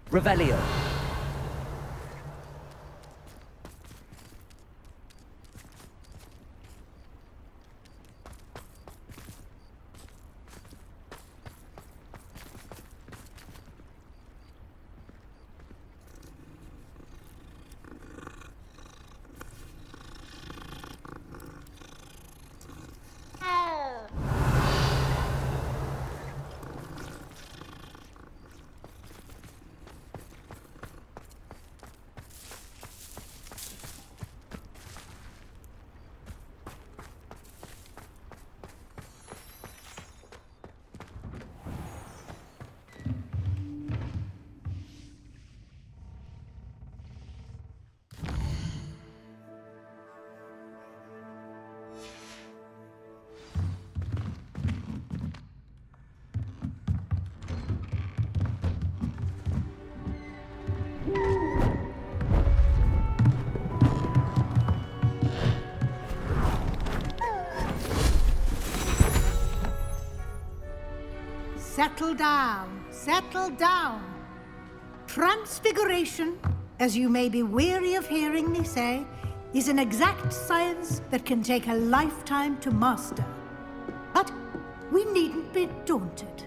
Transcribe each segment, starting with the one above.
Revelio. Settle down, settle down. Transfiguration, as you may be weary of hearing me say, is an exact science that can take a lifetime to master. But we needn't be daunted.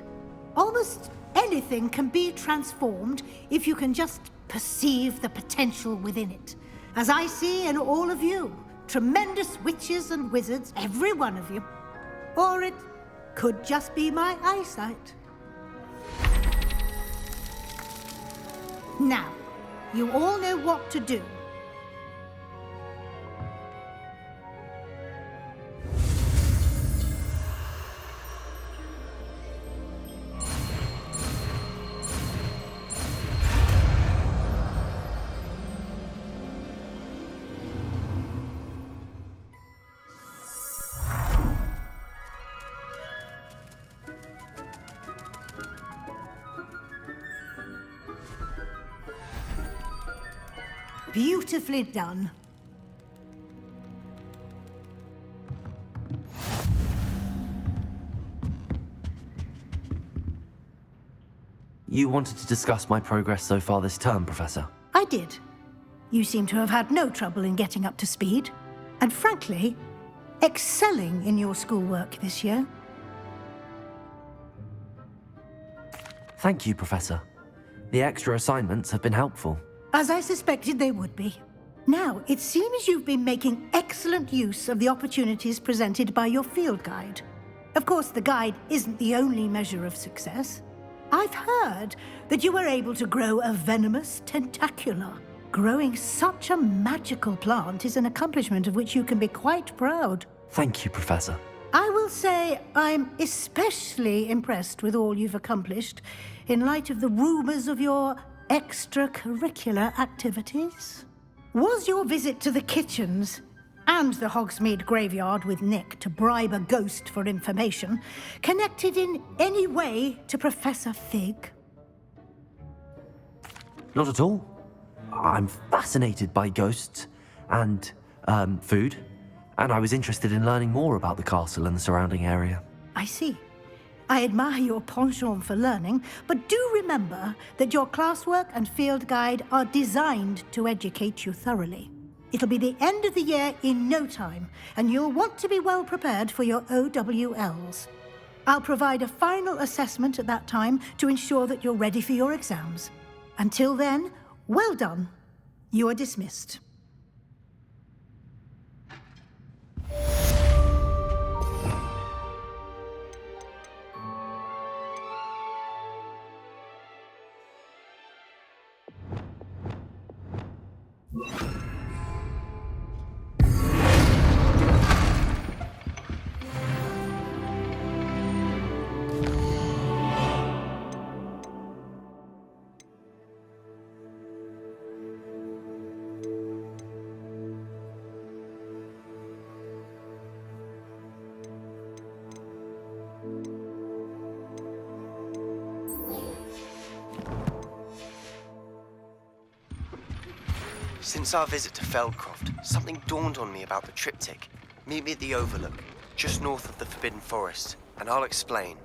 Almost anything can be transformed if you can just perceive the potential within it. As I see in all of you, tremendous witches and wizards, every one of you. Or it could just be my eyesight. Now, you all know what to do. Beautifully done. You wanted to discuss my progress so far this term, Professor? I did. You seem to have had no trouble in getting up to speed, and frankly, excelling in your schoolwork this year. Thank you, Professor. The extra assignments have been helpful. As I suspected they would be. Now, it seems you've been making excellent use of the opportunities presented by your field guide. Of course, the guide isn't the only measure of success. I've heard that you were able to grow a venomous tentacula. Growing such a magical plant is an accomplishment of which you can be quite proud. Thank you, Professor. I will say I'm especially impressed with all you've accomplished in light of the rumors of your extracurricular activities. Was your visit to the kitchens and the Hogsmeade graveyard with Nick to bribe a ghost for information connected in any way to Professor Fig? Not at all. I'm fascinated by ghosts and food, and I was interested in learning more about the castle and the surrounding area. I see. I admire your penchant for learning, but do remember that your classwork and field guide are designed to educate you thoroughly. It'll be the end of the year in no time, and you'll want to be well prepared for your OWLs. I'll provide a final assessment at that time to ensure that you're ready for your exams. Until then, well done. You are dismissed. Since our visit to Feldcroft, something dawned on me about the triptych. Meet me at the Overlook, just north of the Forbidden Forest, and I'll explain.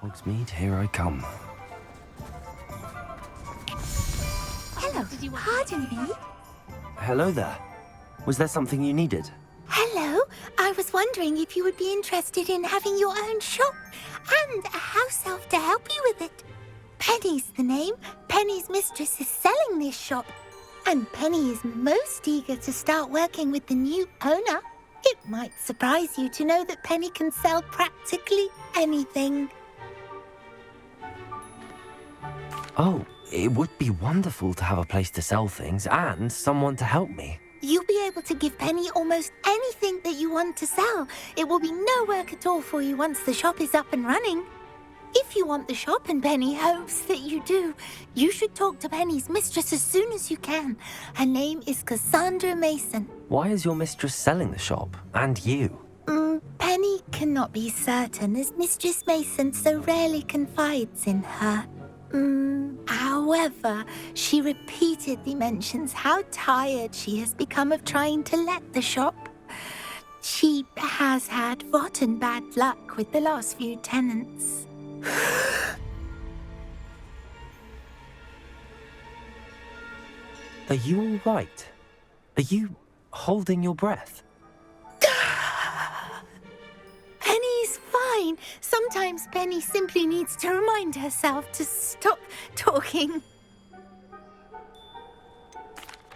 Hogsmeade, here I come. Hello, pardon me. Hello there. Was there something you needed? Hello, I was wondering if you would be interested in having your own shop and a house elf to help you with it. Penny's the name. Penny's mistress is selling this shop, and Penny is most eager to start working with the new owner. It might surprise you to know that Penny can sell practically anything. Oh, it would be wonderful to have a place to sell things and someone to help me. You'll be able to give Penny almost anything that you want to sell. It will be no work at all for you once the shop is up and running. If you want the shop, and Penny hopes that you do, you should talk to Penny's mistress as soon as you can. Her name is Cassandra Mason. Why is your mistress selling the shop? And you? Penny cannot be certain, as Mistress Mason so rarely confides in her. However, she repeatedly mentions how tired she has become of trying to let the shop. She has had rotten bad luck with the last few tenants. Are you all right? Are you holding your breath? Penny's fine. Sometimes Penny simply needs to remind herself to stop talking.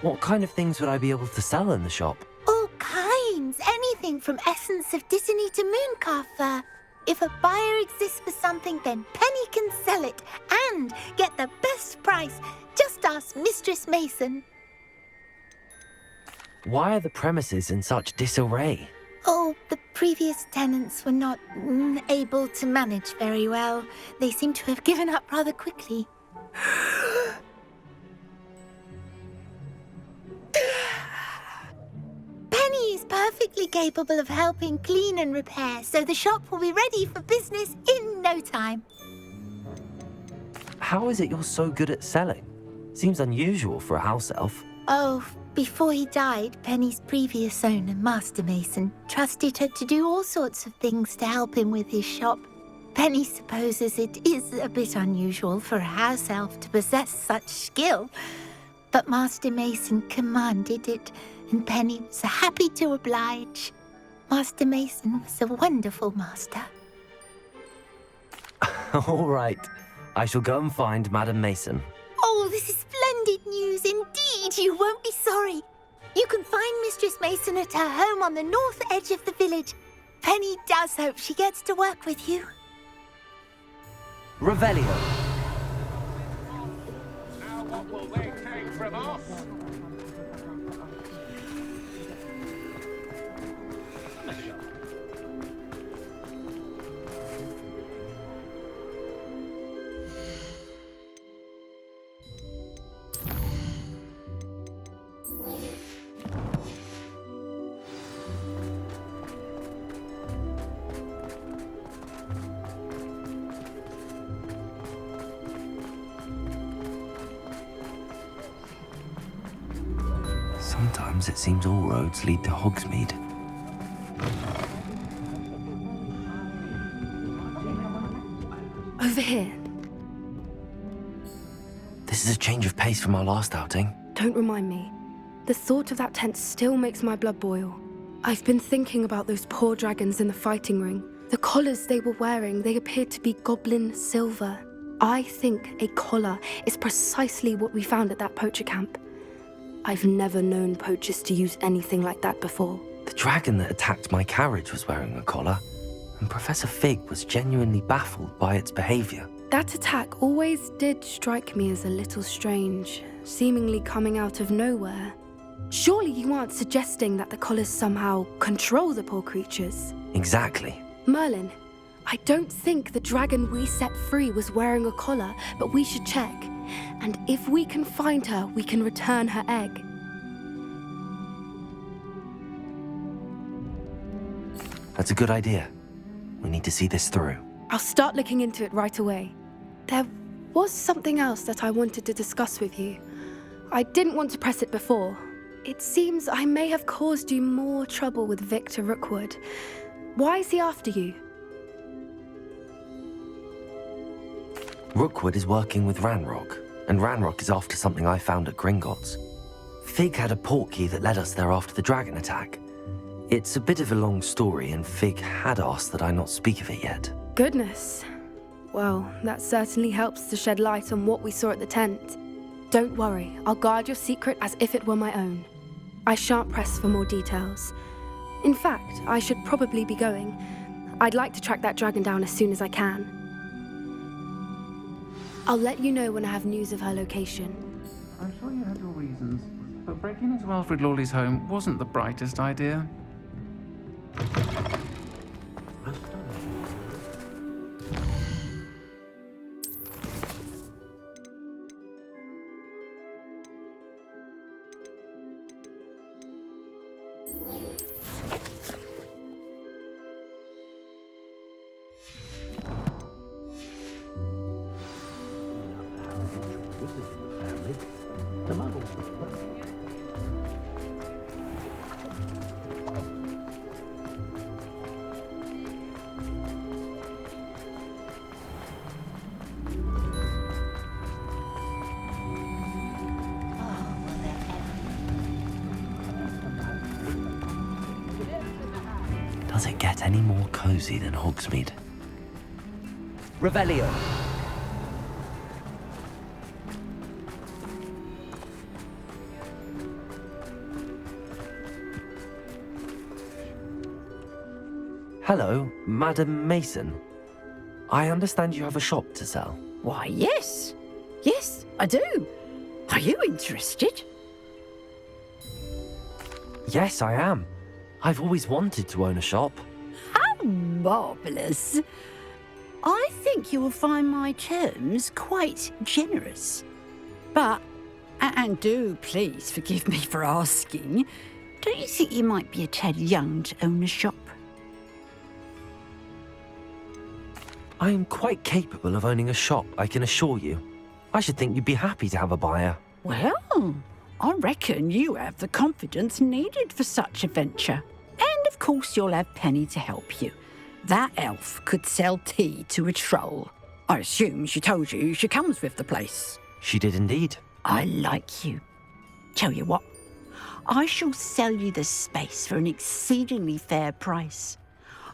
What kind of things would I be able to sell in the shop? All kinds. Anything from essence of Disney to Mooncar fur. If a buyer exists for something, then Penny can sell it and get the best price. Just ask Mistress Mason. Why are the premises in such disarray? Oh, the previous tenants were not able to manage very well. They seem to have given up rather quickly. Penny is perfectly capable of helping clean and repair, so the shop will be ready for business in no time. How is it you're so good at selling? Seems unusual for a house elf. Oh, before he died, Penny's previous owner, Master Mason, trusted her to do all sorts of things to help him with his shop. Penny supposes it is a bit unusual for a house elf to possess such skill, but Master Mason commanded it, and Penny was happy to oblige. Master Mason was a wonderful master. All right. I shall go and find Madam Mason. Oh, this is splendid news indeed. You won't be sorry. You can find Mistress Mason at her home on the north edge of the village. Penny does hope she gets to work with you. Revelio. Now what will they take from us? Sometimes it seems all roads lead to Hogsmeade. Over here. This is a change of pace from our last outing. Don't remind me. The thought of that tent still makes my blood boil. I've been thinking about those poor dragons in the fighting ring. The collars they were wearing, they appeared to be goblin silver. I think a collar is precisely what we found at that poacher camp. I've never known poachers to use anything like that before. The dragon that attacked my carriage was wearing a collar, and Professor Fig was genuinely baffled by its behavior. That attack always did strike me as a little strange, seemingly coming out of nowhere. Surely you aren't suggesting that the collars somehow control the poor creatures? Exactly. Merlin, I don't think the dragon we set free was wearing a collar, but we should check. And if we can find her, we can return her egg. That's a good idea. We need to see this through. I'll start looking into it right away. There was something else that I wanted to discuss with you. I didn't want to press it before. It seems I may have caused you more trouble with Victor Rookwood. Why is he after you? Rookwood is working with Ranrock, and Ranrock is after something I found at Gringotts. Fig had a portkey that led us there after the dragon attack. It's a bit of a long story, and Fig had asked that I not speak of it yet. Goodness. Well, that certainly helps to shed light on what we saw at the tent. Don't worry, I'll guard your secret as if it were my own. I shan't press for more details. In fact, I should probably be going. I'd like to track that dragon down as soon as I can. I'll let you know when I have news of her location. I'm sure you had your reasons, but breaking into Alfred Lawley's home wasn't the brightest idea. Does it get any more cozy than Hogsmeade? Revelio. Hello, Madam Mason. I understand you have a shop to sell. Why, yes. Yes, I do. Are you interested? Yes, I am. I've always wanted to own a shop. How marvellous. I think you will find my terms quite generous. But, and do please forgive me for asking, don't you think you might be a tad young to own a shop? I am quite capable of owning a shop, I can assure you. I should think you'd be happy to have a buyer. Well, I reckon you have the confidence needed for such a venture. And of course you'll have Penny to help you. That elf could sell tea to a troll. I assume she told you she comes with the place. She did indeed. I like you. Tell you what, I shall sell you the space for an exceedingly fair price.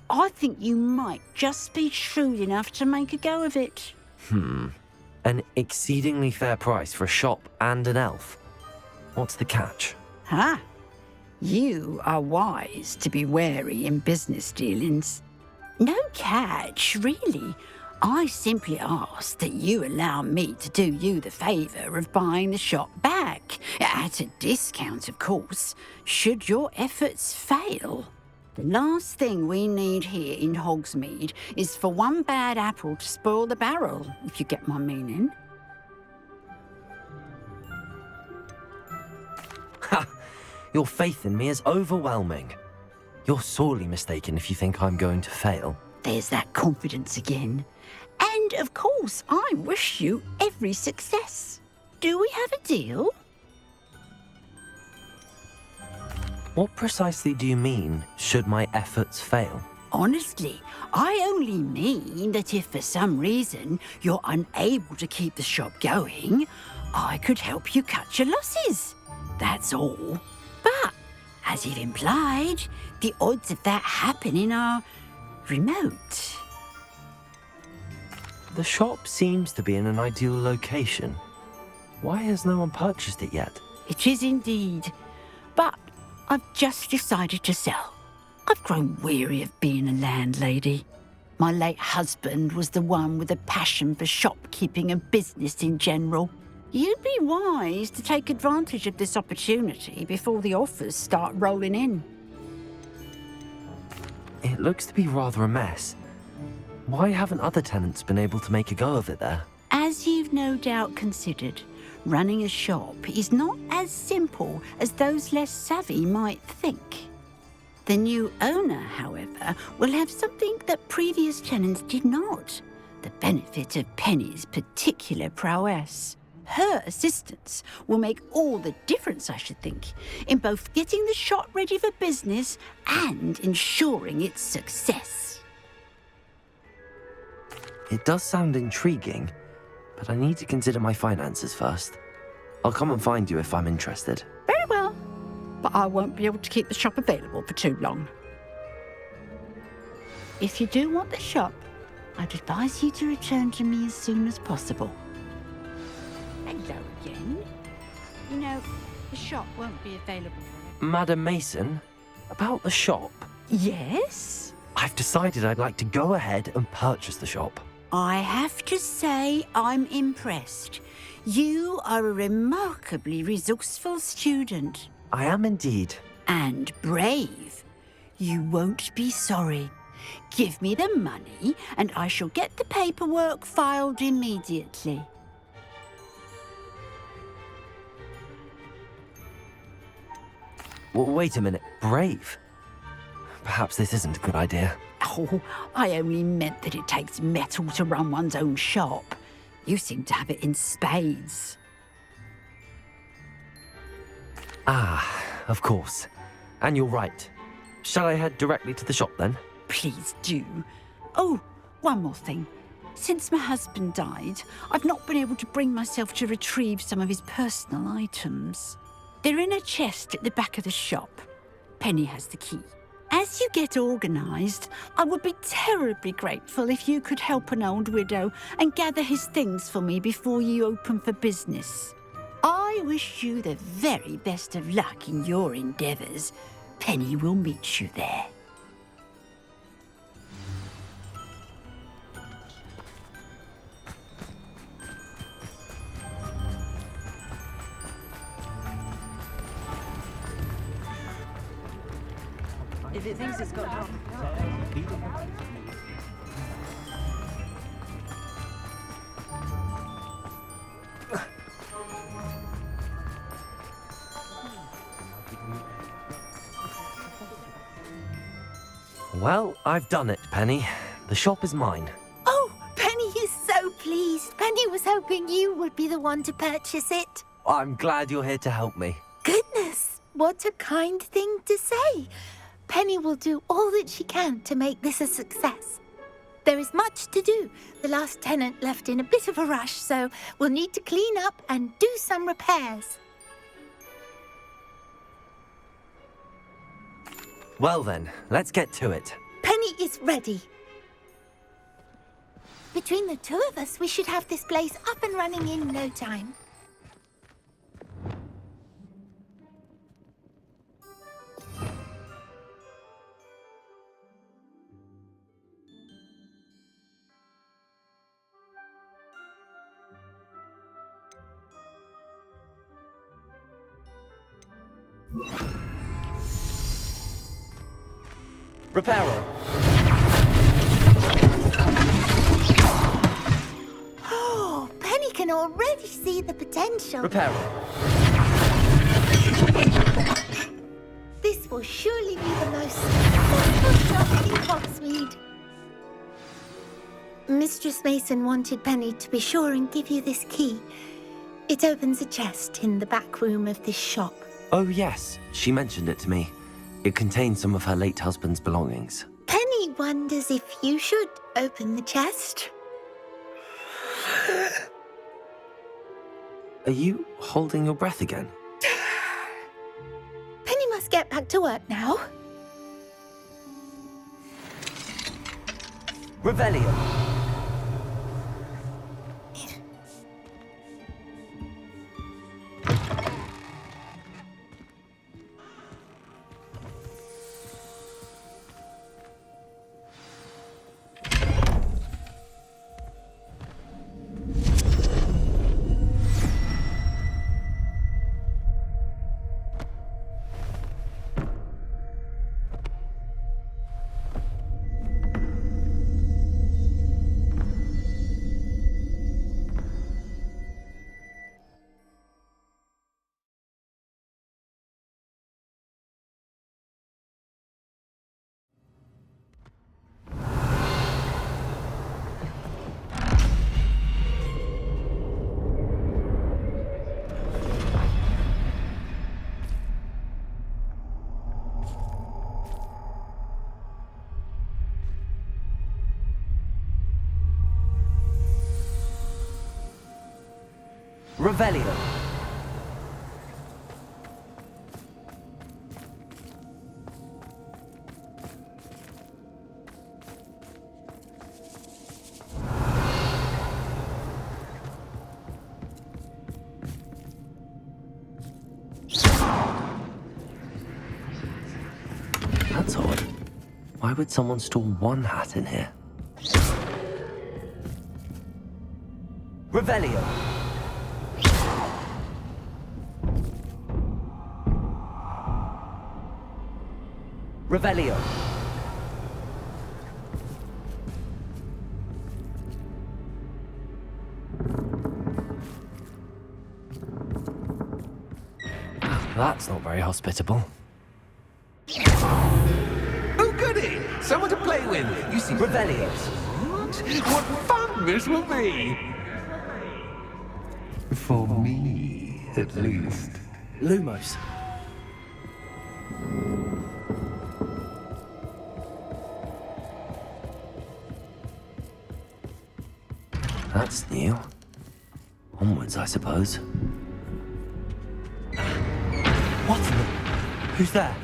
I think you might just be shrewd enough to make a go of it. An exceedingly fair price for a shop and an elf. What's the catch? Ah, you are wise to be wary in business dealings. No catch, really. I simply ask that you allow me to do you the favour of buying the shop back, at a discount, of course, should your efforts fail. The last thing we need here in Hogsmeade is for one bad apple to spoil the barrel, if you get my meaning. Ha! Your faith in me is overwhelming. You're sorely mistaken if you think I'm going to fail. There's that confidence again. And, of course, I wish you every success. Do we have a deal? What precisely do you mean, should my efforts fail? Honestly, I only mean that if for some reason you're unable to keep the shop going, I could help you cut your losses. That's all. But, as you've implied, the odds of that happening are remote. The shop seems to be in an ideal location. Why has no one purchased it yet? It is indeed. But I've just decided to sell. I've grown weary of being a landlady. My late husband was the one with a passion for shopkeeping and business in general. You'd be wise to take advantage of this opportunity before the offers start rolling in. It looks to be rather a mess. Why haven't other tenants been able to make a go of it there? As you've no doubt considered, running a shop is not as simple as those less savvy might think. The new owner, however, will have something that previous tenants did not: the benefit of Penny's particular prowess. Her assistance will make all the difference, I should think, in both getting the shop ready for business and ensuring its success. It does sound intriguing, but I need to consider my finances first. I'll come and find you if I'm interested. Very well, but I won't be able to keep the shop available for too long. If you do want the shop, I'd advise you to return to me as soon as possible. Hello again. You know, the shop won't be available forever. Madam Mason, about the shop. Yes? I've decided I'd like to go ahead and purchase the shop. I have to say I'm impressed. You are a remarkably resourceful student. I am indeed. And brave. You won't be sorry. Give me the money and I shall get the paperwork filed immediately. Wait a minute, brave? Perhaps this isn't a good idea. Oh, I only meant that it takes metal to run one's own shop. You seem to have it in spades. Ah, of course. And you're right. Shall I head directly to the shop then? Please do. Oh, one more thing. Since my husband died, I've not been able to bring myself to retrieve some of his personal items. They're in a chest at the back of the shop. Penny has the key. As you get organised, I would be terribly grateful if you could help an old widow and gather his things for me before you open for business. I wish you the very best of luck in your endeavours. Penny will meet you there. If it thinks it's got wrong. Well, I've done it, Penny. The shop is mine. Oh, Penny is so pleased. Penny was hoping you would be the one to purchase it. I'm glad you're here to help me. Goodness, what a kind thing to say. Penny will do all that she can to make this a success. There is much to do. The last tenant left in a bit of a rush, so we'll need to clean up and do some repairs. Well then, let's get to it. Penny is ready. Between the two of us, we should have this place up and running in no time. Repairer. Oh, Penny can already see the potential. Repairer. This will surely be the most successful shop in Hogsmeade. Mistress Mason wanted Penny to be sure and give you this key. It opens a chest in the back room of this shop. Oh yes, she mentioned it to me. It contains some of her late husband's belongings. Penny wonders if you should open the chest. Are you holding your breath again? Penny must get back to work now. Revelio. Revelio. That's odd. Why would someone store one hat in here? Revelio. Revelio. That's not very hospitable. Oh, goody! Someone to play with. You see, Revelio. what fun this will be! For me, at least. Lumos. That's new. Onwards, I suppose. What in the... Who's there?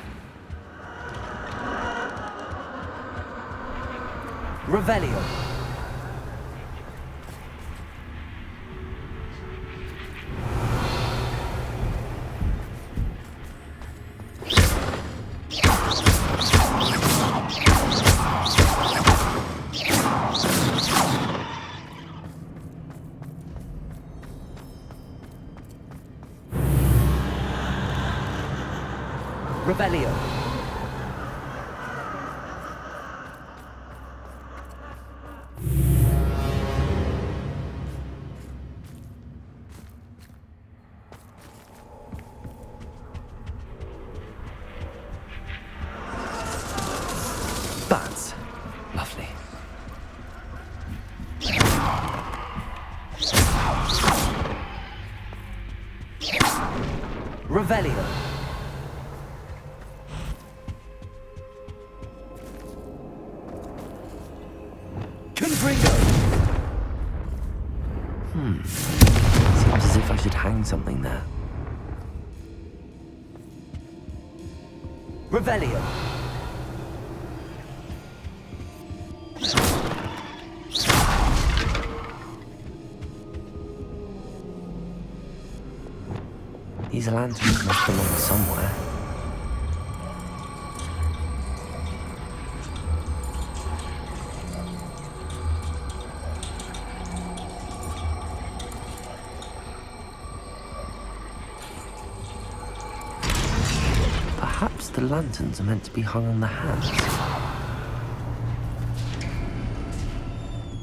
Revelio. Revelio. Bats. Lovely. Revelio. Seems as if I should hang something there. Revelio. These lanterns must belong somewhere. Perhaps the lanterns are meant to be hung on the hands.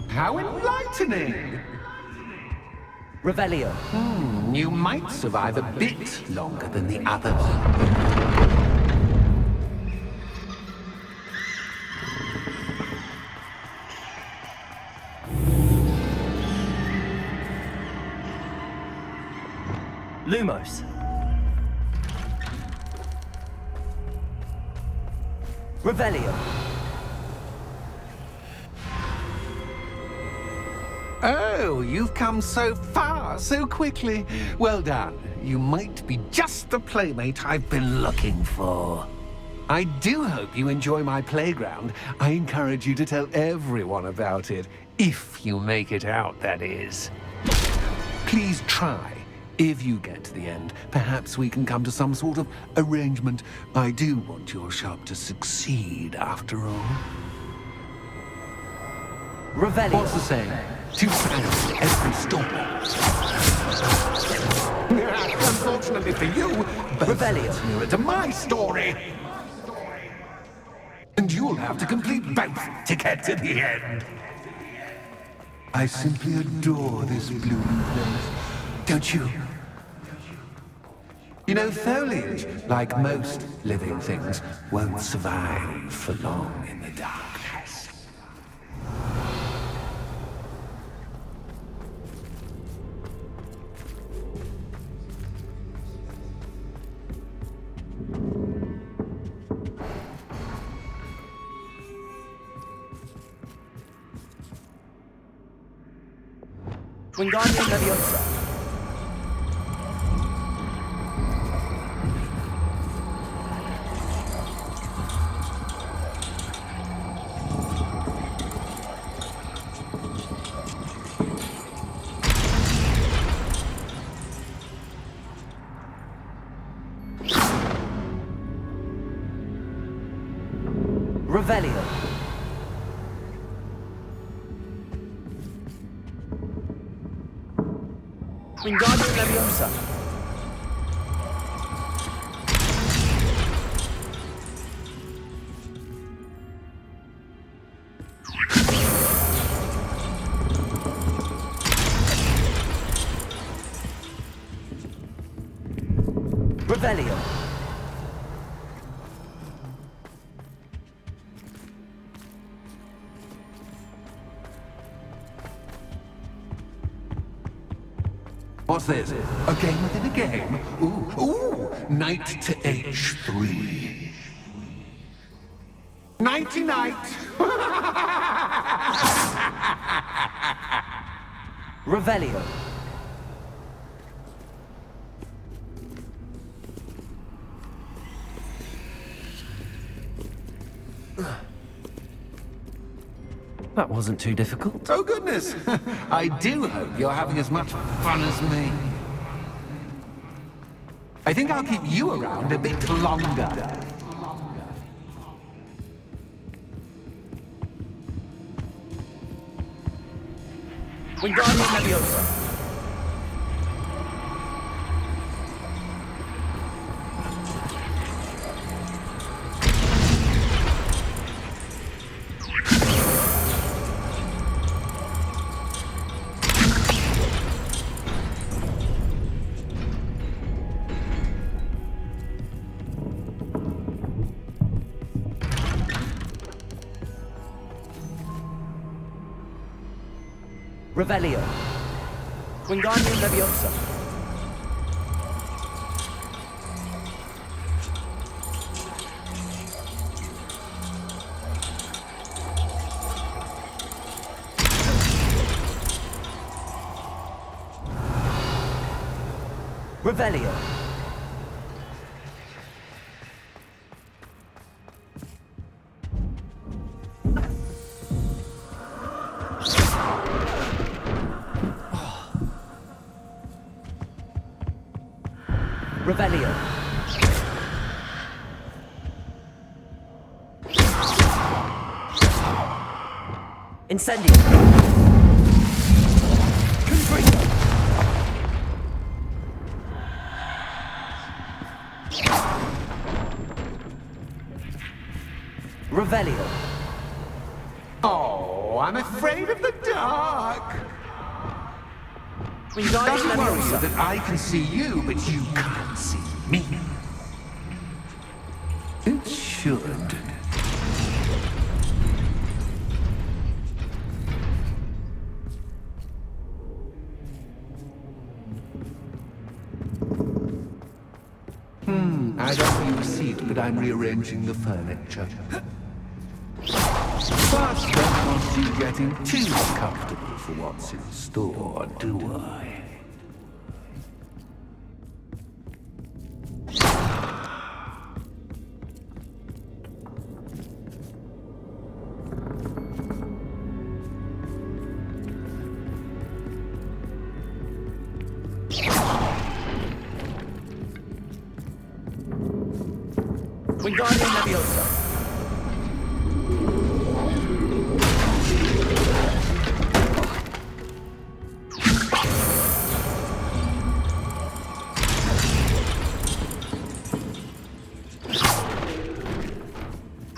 How enlightening! Revelio. You might survive a bit longer than the others. Lumos. Revelio. Oh, you've come so far so quickly. Well done. You might be just the playmate I've been looking for. I do hope you enjoy my playground. I encourage you to tell everyone about it. If you make it out, that is. Please try. If you get to the end, perhaps we can come to some sort of arrangement. I do want your shop to succeed, after all. Revelio. What's the saying? 2 sides to every story. Unfortunately for you, both Revelio. sides nearer to my story. And you'll have to complete both to get to the end. I simply adore this blooming place. Don't you? You know, foliage, like most living things, won't survive for long in the darkness. Wingardium Leviosa. Revelio. Wingardium Leviosa. Revelio. What's this? A game within a game? Ooh, knight to h3. Nighty-night! Revelio. That wasn't too difficult. Oh, goodness! I do hope you're having as much fun as me. I think I'll keep you around a bit longer. Wingardium Leviosa. Revelio. Wingardium Leviosa. Revelio. Revelio. Incendio. Confringo. Revelio. Oh, I'm afraid of the dark! Wingardium Doesn't worry you Leviosa. that I can see you, but you can't see me. It should. I don't need a seat, but I'm rearranging the furniture. But don't want you getting too comfortable for what's in store, do I? Wingardium Leviosa.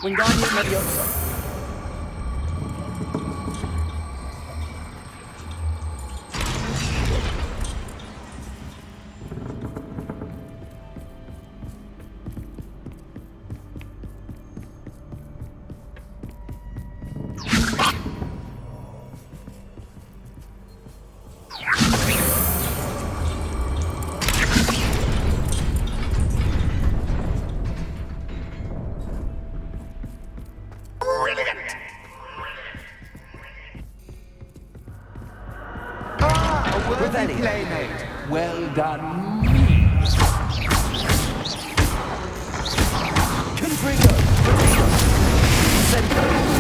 Wingardium Leviosa. Ah, a worthy Revelio. playmate. Well done. Confringo. Revelio. Incendio.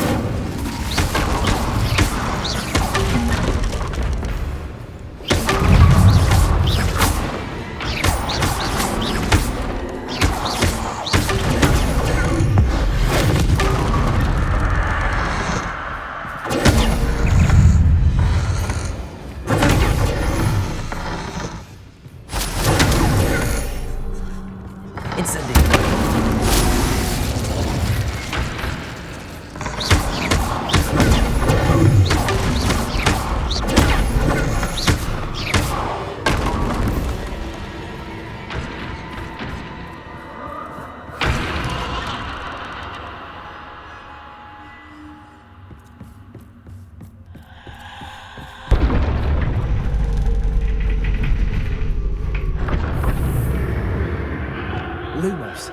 Lumos.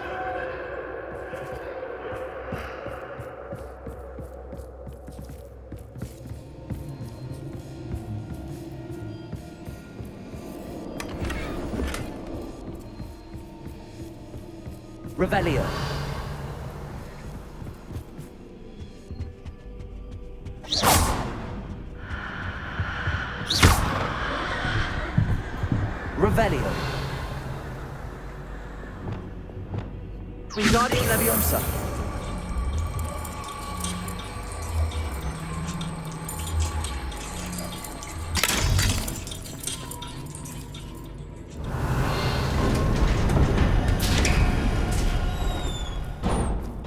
Revelio. Revelio. Wingardium Leviosa.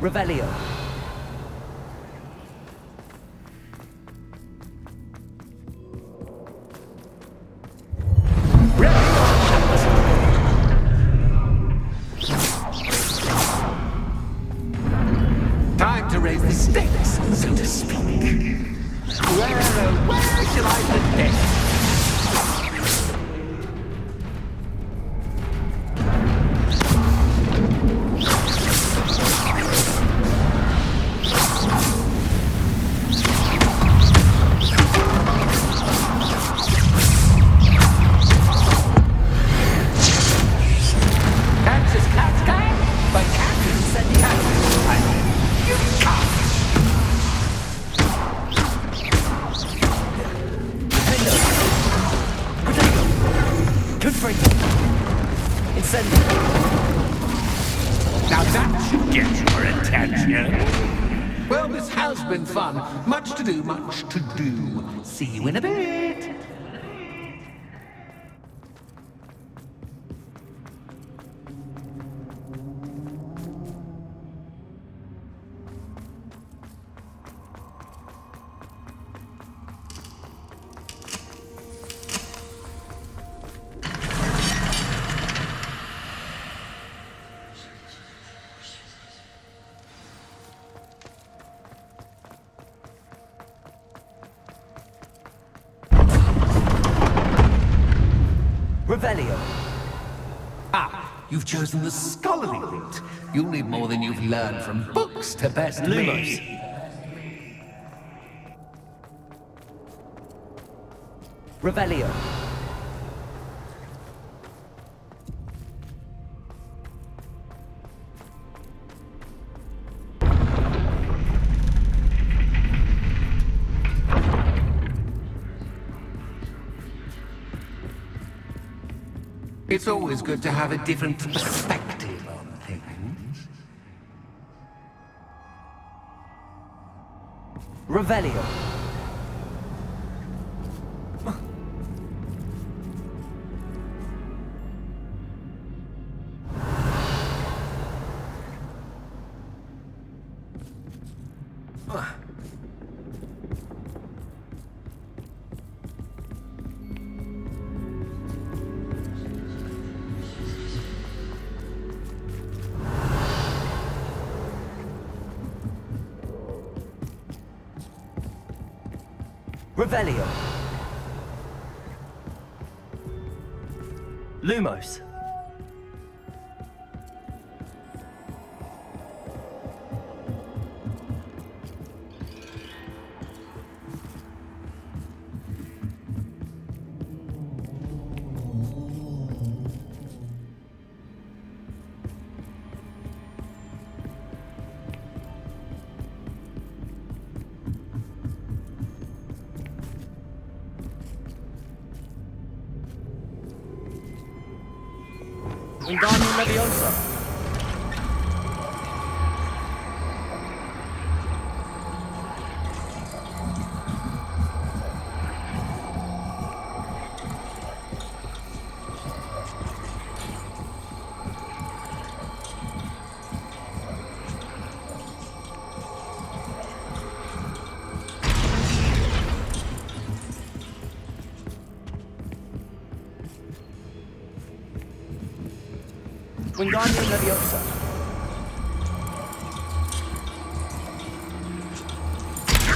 Revelio. Time to raise the stakes, so to speak. Where, oh, where shall I put this? Catches cats can, but cats said cats. You can't. Now that should get your attention. Well, this has been fun. Much to do, much to do. See you in a bit. Revelio. Ah, you've chosen the scholarly route. You'll need more than you've learned from books to best Lumos. me. Revelio. It's always good to have a different perspective on things. Revelio. Revelio. Lumos. Wingardium Leviosa. Wingardium Leviosa.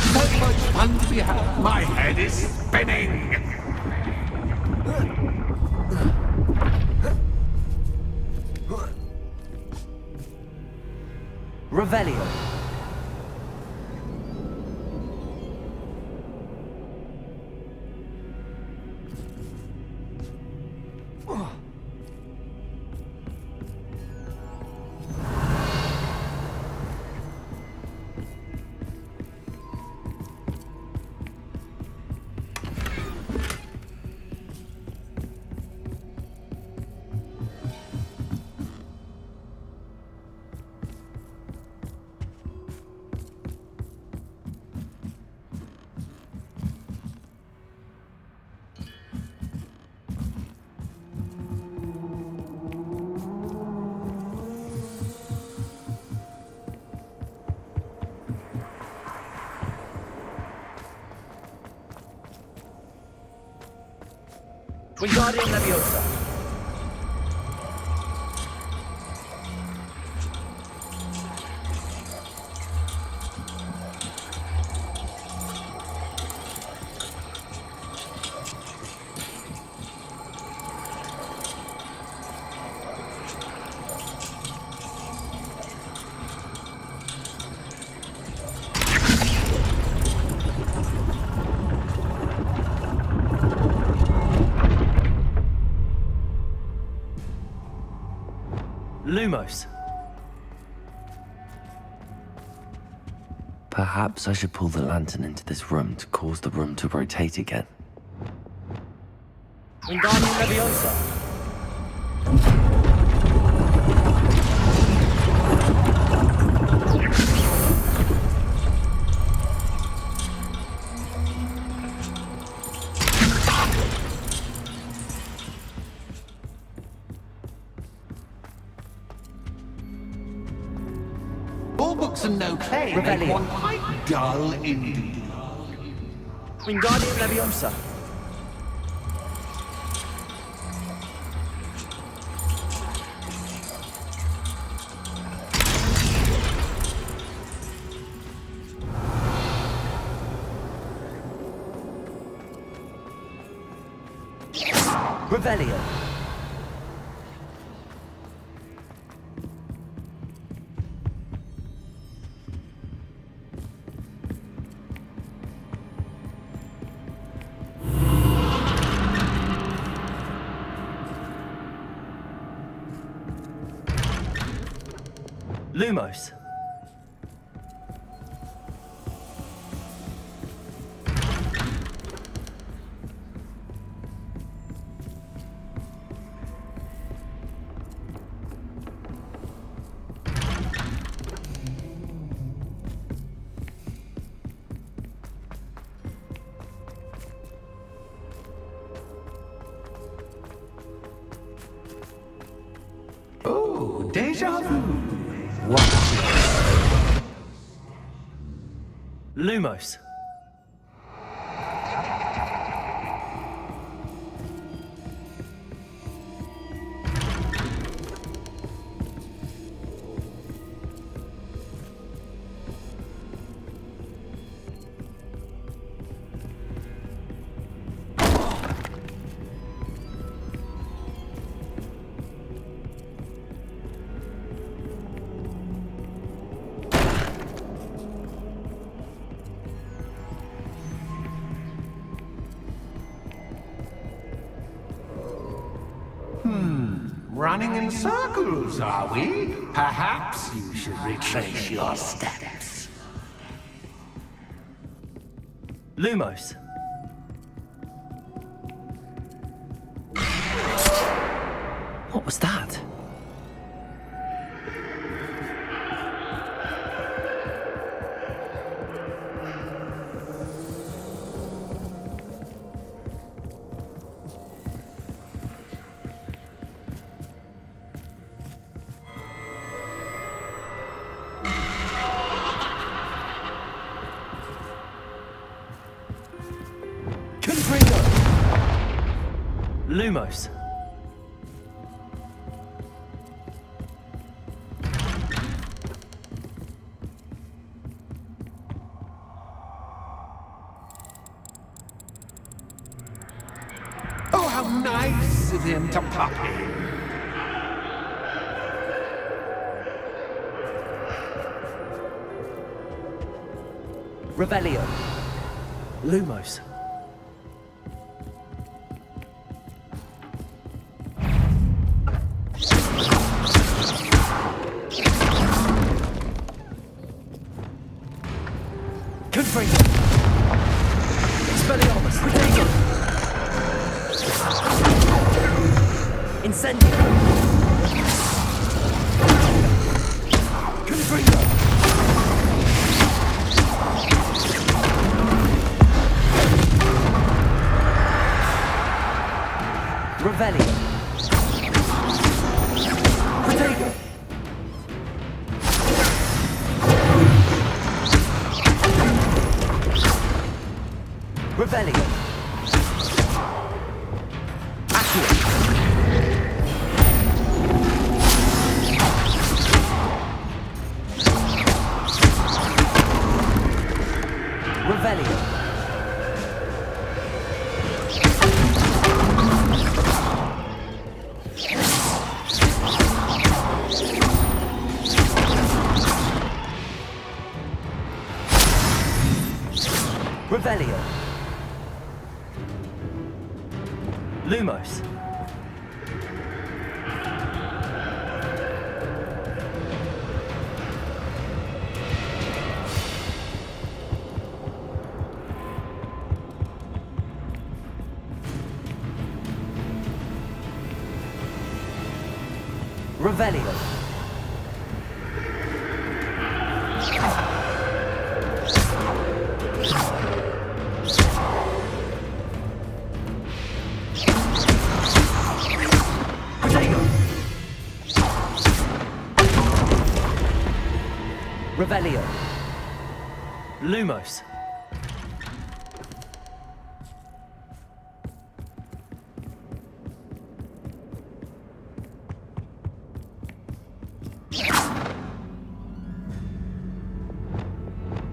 So much fun to be had. My head is spinning. Revelio. Wingardium Leviosa. Lumos. Perhaps I should pull the lantern into this room to cause the room to rotate again. Wingardium Leviosa. All books and no play make Revelio. one quite dull indeed. Wingardium Leviosa. Revelio. Lumos. Oh, deja vu. Lumos. Running in circles, are we? Perhaps you should retrace your steps. Lumos. What was that? Lumos. into puppy. Revelio. Lumos. Confringo. Expelliarmus. Protego. Incendio. Confringo. Revelio. Protego. Revelio. Accio. Revelio. Revelio. Lumos. Revelio. Protego. Revelio. Lumos.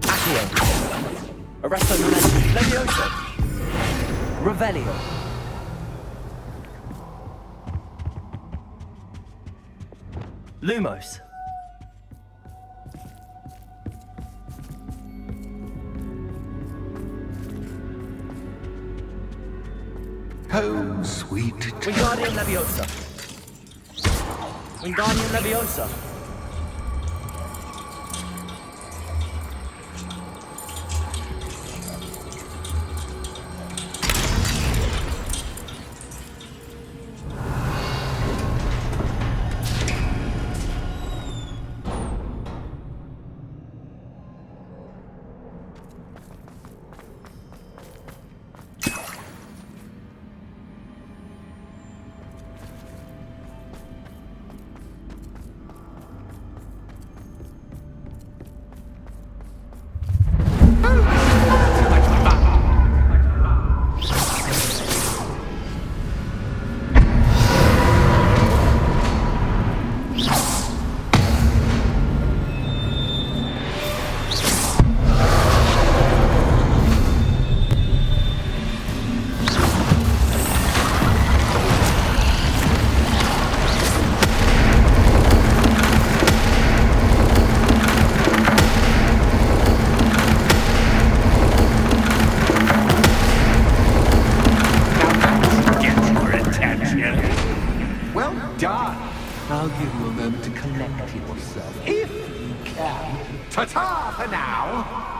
Accio. Arresto momentum. Levioso. Revelio. Lumos. Oh, sweet. Wingardium Leviosa. Wingardium Leviosa. Well done. I'll give you a moment to collect yourself, if you can. Ta-ta for now.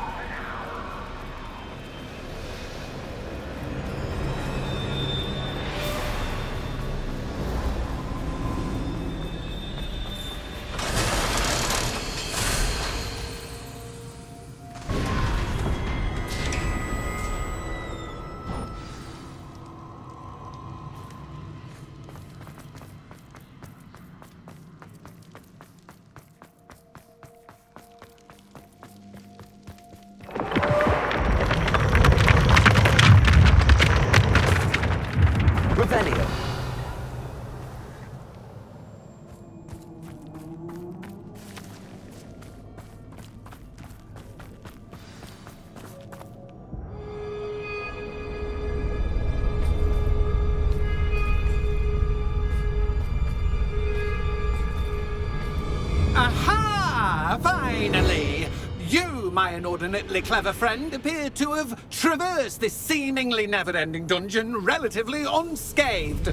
Finally! You, my inordinately clever friend, appear to have traversed this seemingly never-ending dungeon relatively unscathed.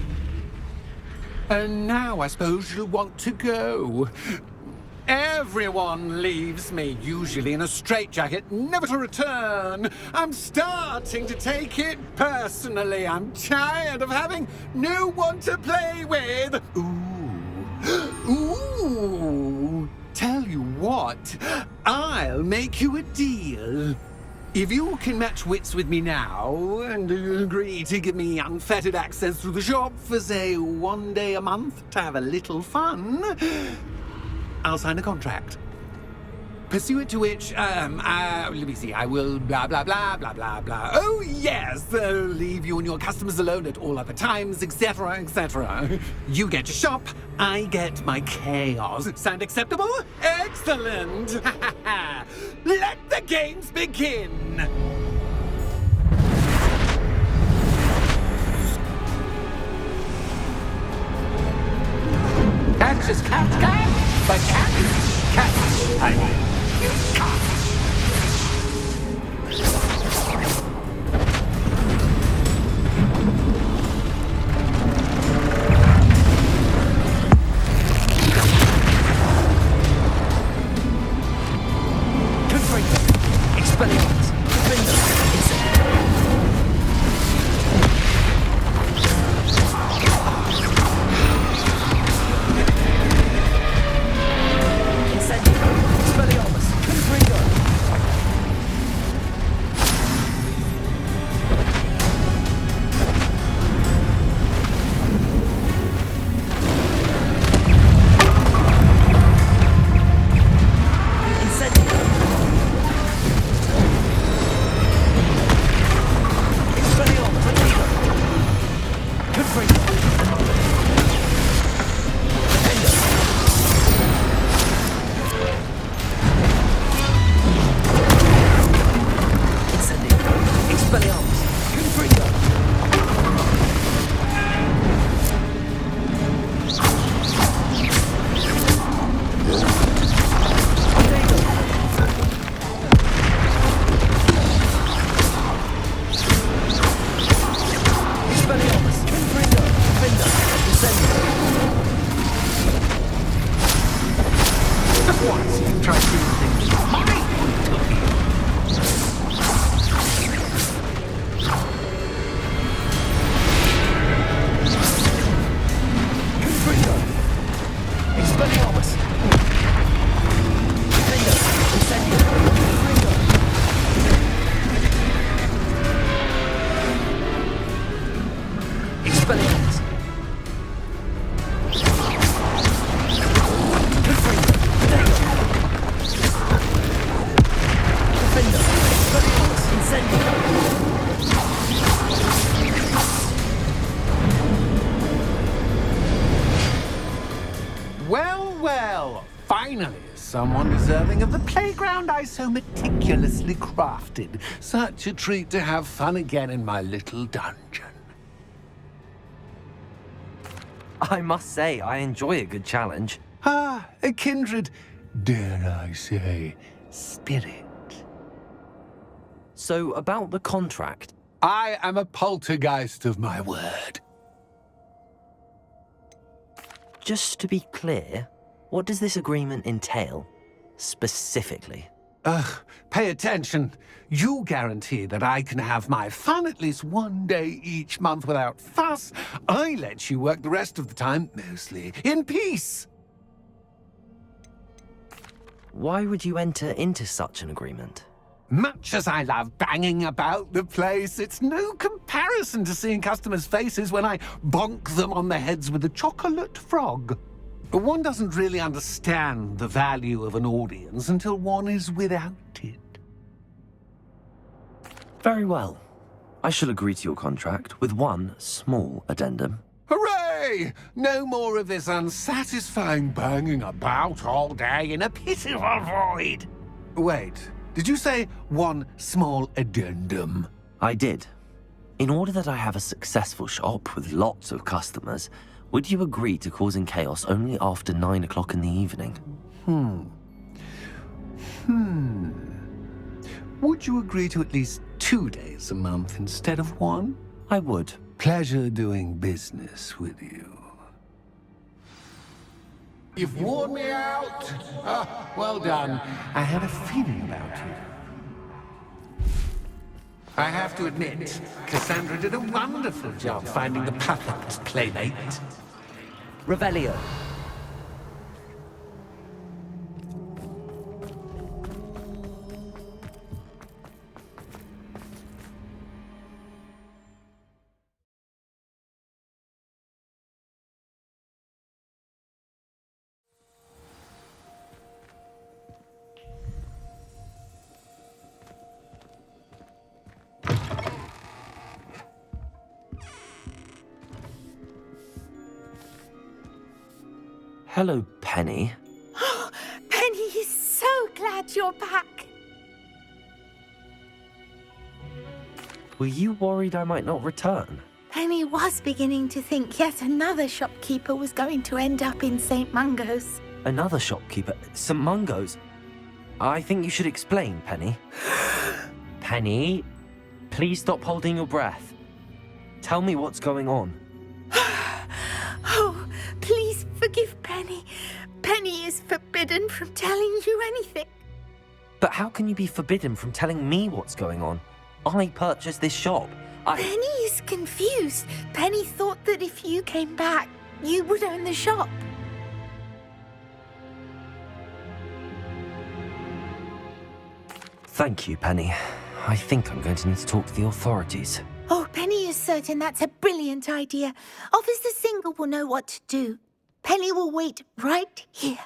And now I suppose you'll want to go. Everyone leaves me, usually in a straitjacket, never to return. I'm starting to take it personally. I'm tired of having no one to play with. Ooh. Tell you what, I'll make you a deal. If you can match wits with me now and agree to give me unfettered access to the shop for, say, 1 day a month to have a little fun, I'll sign a contract. Pursuant to which, let me see, I will blah, blah, blah, blah, blah, blah. Oh, yes, leave you and your customers alone at all other times, etc., etc. You get your shop, I get my chaos. Sound acceptable? Excellent! Let the games begin! Catch is cat, but cat is cat. I mean, you cat. Finally, someone deserving of the playground I so meticulously crafted. Such a treat to have fun again in my little dungeon. I must say, I enjoy a good challenge. A kindred, dare I say, spirit. So, about the contract. I am a poltergeist of my word. Just to be clear, what does this agreement entail, specifically? Pay attention. You guarantee that I can have my fun at least 1 day each month without fuss. I let you work the rest of the time, mostly in peace. Why would you enter into such an agreement? Much as I love banging about the place, it's no comparison to seeing customers' faces when I bonk them on the heads with a chocolate frog. One doesn't really understand the value of an audience until one is without it. Very well. I shall agree to your contract with one small addendum. Hooray! No more of this unsatisfying banging about all day in a pitiful void. Wait, did you say one small addendum? I did. In order that I have a successful shop with lots of customers, would you agree to causing chaos only after 9 o'clock in the evening? Would you agree to at least 2 days a month instead of 1? I would. Pleasure doing business with you. You've worn me out. Well done. I had a feeling about you. I have to admit, Cassandra did a wonderful job finding the perfect playmate. Revelio. Hello, Penny. Penny is so glad you're back. Were you worried I might not return? Penny was beginning to think yet another shopkeeper was going to end up in St. Mungo's. Another shopkeeper? St. Mungo's? I think you should explain, Penny. Penny, please stop holding your breath. Tell me what's going on. Oh, please forgive Penny. Penny is forbidden from telling you anything. But how can you be forbidden from telling me what's going on? I purchased this shop. Penny is confused. Penny thought that if you came back, you would own the shop. Thank you, Penny. I think I'm going to need to talk to the authorities. Oh, Penny is certain that's a brilliant idea. Officer Singer will know what to do. Penny will wait right here.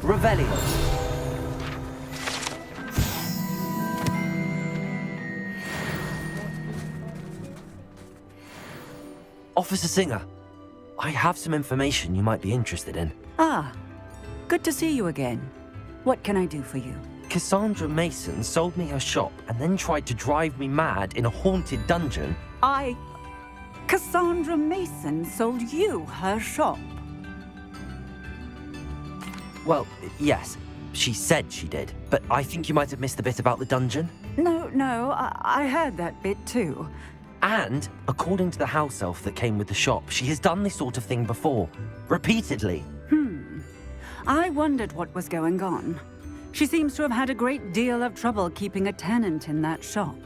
Revelio. Officer Singer, I have some information you might be interested in. Ah, good to see you again. What can I do for you? Cassandra Mason sold me her shop and then tried to drive me mad in a haunted dungeon. Cassandra Mason sold you her shop. Well, yes, she said she did, but I think you might have missed the bit about the dungeon. No, I heard that bit too. And, according to the house elf that came with the shop, she has done this sort of thing before. Repeatedly. I wondered what was going on. She seems to have had a great deal of trouble keeping a tenant in that shop.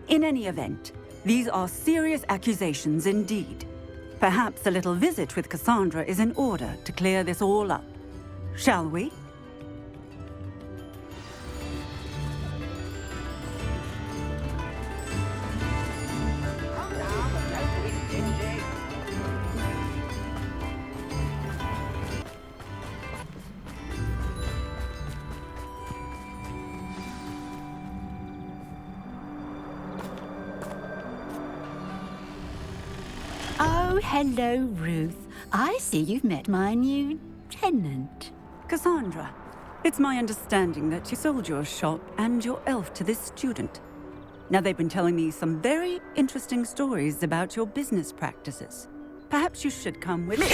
In any event, these are serious accusations indeed. Perhaps a little visit with Cassandra is in order to clear this all up. Shall we? Oh, hello, Ruth. I see you've met my new tenant. Cassandra, it's my understanding that you sold your shop and your elf to this student. Now, they've been telling me some very interesting stories about your business practices. Perhaps you should come with me.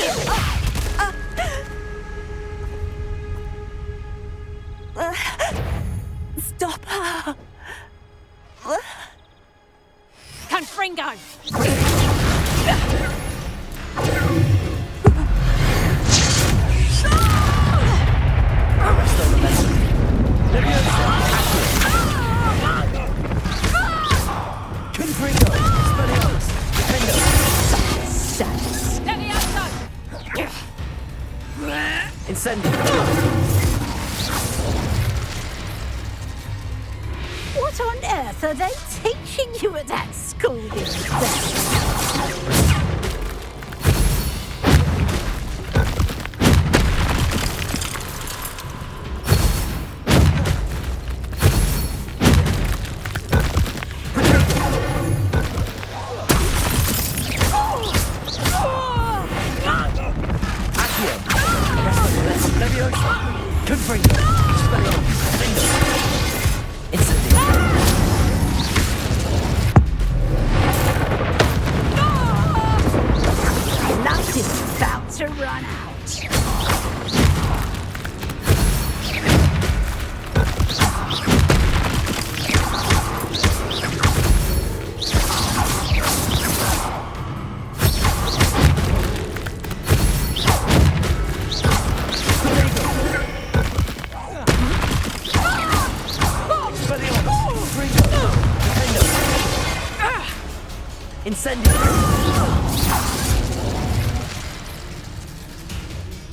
Stop her! Confringo! Arresto Revelio. Leviosa. Confringo. Spaniels. Defendo. Incendio. What on earth are they teaching you at that school these days? Leviosa! Confringo! Expelliarmus! Defendo! Incendio! Luck is about to run out. Incendio!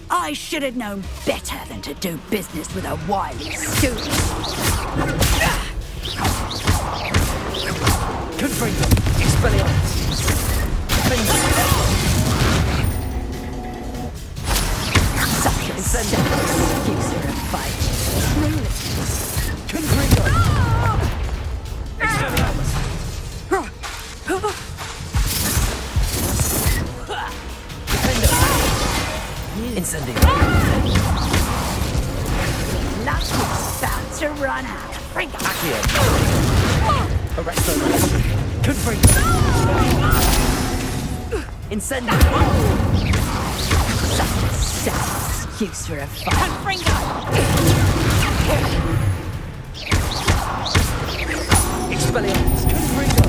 I should have known better than to do business with a wily suit. Confringo! Expelliarmus! Defendo! Such a sad excuse for a fight. Confringo! Expelliarmus! Incendio! Luck is about to run out. Accio! Arresto! Confringo! Incendio! Such a sad excuse for a fight. Confringo! Expelliarmus! Confringo!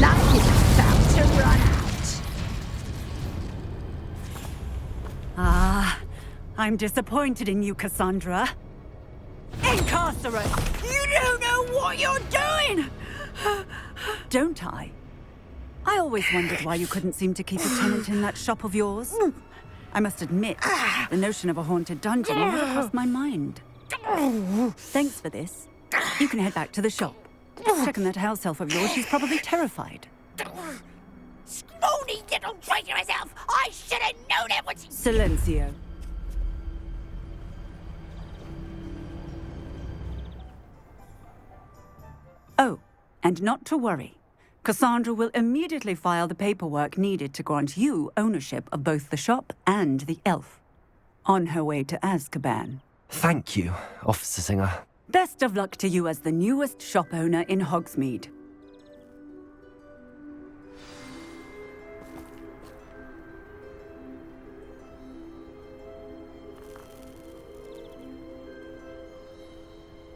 Luck is about to run out. Ah, I'm disappointed in you, Cassandra. Incarcerate! You don't know what you're doing! Don't I? I always wondered why you couldn't seem to keep a tenant in that shop of yours. I must admit, the notion of a haunted dungeon never crossed my mind. Thanks for this. You can head back to the shop. Checking that house elf of yours, she's probably terrified. Scrawny little traitor herself! I should have known it was... Silencio. Oh, and not to worry. Cassandra will immediately file the paperwork needed to grant you ownership of both the shop and the elf. On her way to Azkaban. Thank you, Officer Singer. Best of luck to you as the newest shop owner in Hogsmeade.